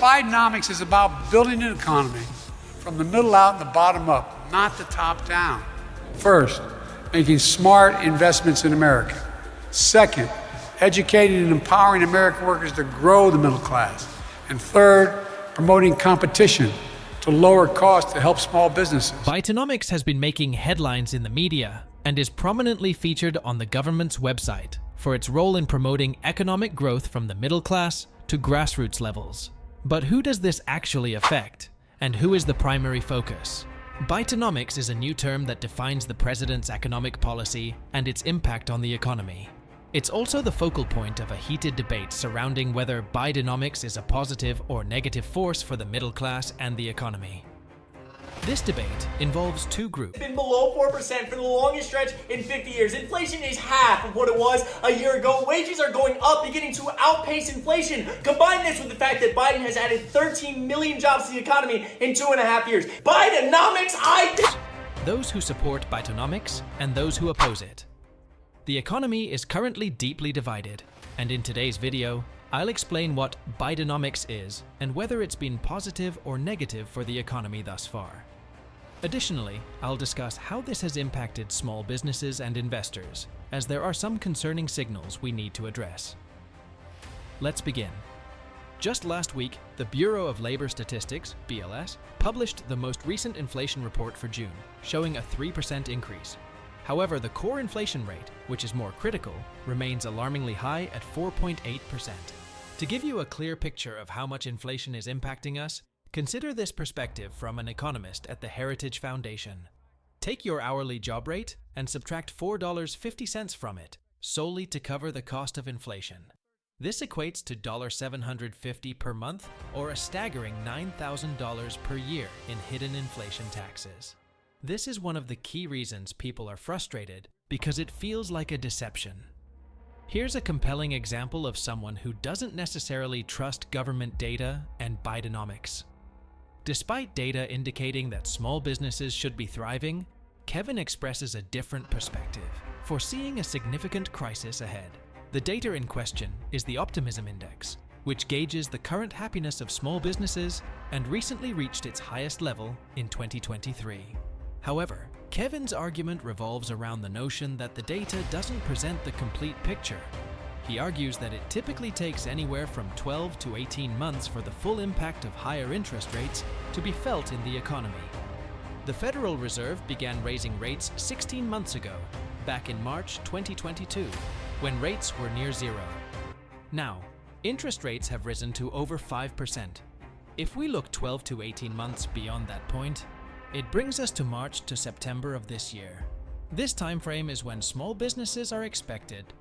Bidenomics is about building an economy from the middle out and the bottom up, not the top down. First, making smart investments in America. Second, educating and empowering American workers to grow the middle class. And third, promoting competition to lower costs to help small businesses. Bitonomics has been making headlines in the media and is prominently featured on the government's website for its role in promoting economic growth from the middle class to grassroots levels. But who does this actually affect, and who is the primary focus? Bitonomics is a new term that defines the president's economic policy and its impact on the economy. It's also the focal point of a heated debate surrounding whether Bidenomics is a positive or negative force for the middle class and the economy. This debate involves two groups. It's been below 4% for the longest stretch in 50 years. Inflation is half of what it was a year ago. Wages are going up, beginning to outpace inflation. Combine this with the fact that Biden has added 13 million jobs to the economy in 2.5 years. Bidenomics, Those who support Bitonomics and those who oppose it. The economy is currently deeply divided, and in today's video, I'll explain what Bidenomics is and whether it's been positive or negative for the economy thus far. Additionally, I'll discuss how this has impacted small businesses and investors, as there are some concerning signals we need to address. Let's begin. Just last week, the Bureau of Labor Statistics, BLS, published the most recent inflation report for June, showing a 3% increase. However, the core inflation rate, which is more critical, remains alarmingly high at 4.8%. To give you a clear picture of how much inflation is impacting us, consider this perspective from an economist at the Heritage Foundation. Take your hourly job rate and subtract $4.50 from it, solely to cover the cost of inflation. This equates to $750 per month, or a staggering $9,000 per year in hidden inflation taxes. This is one of the key reasons people are frustrated, because it feels like a deception. Here's a compelling example of someone who doesn't necessarily trust government data and Bidenomics. Despite data indicating that small businesses should be thriving, Kevin expresses a different perspective, foreseeing a significant crisis ahead. The data in question is the Optimism Index, which gauges the current happiness of small businesses and recently reached its highest level in 2023. However, Kevin's argument revolves around the notion that the data doesn't present the complete picture. He argues that it typically takes anywhere from 12 to 18 months for the full impact of higher interest rates to be felt in the economy. The Federal Reserve began raising rates 16 months ago, back in March 2022, when rates were near zero. Now, interest rates have risen to over 5%. If we look 12 to 18 months beyond that point, it brings us to March to September of this year. This time frame is when small businesses are expected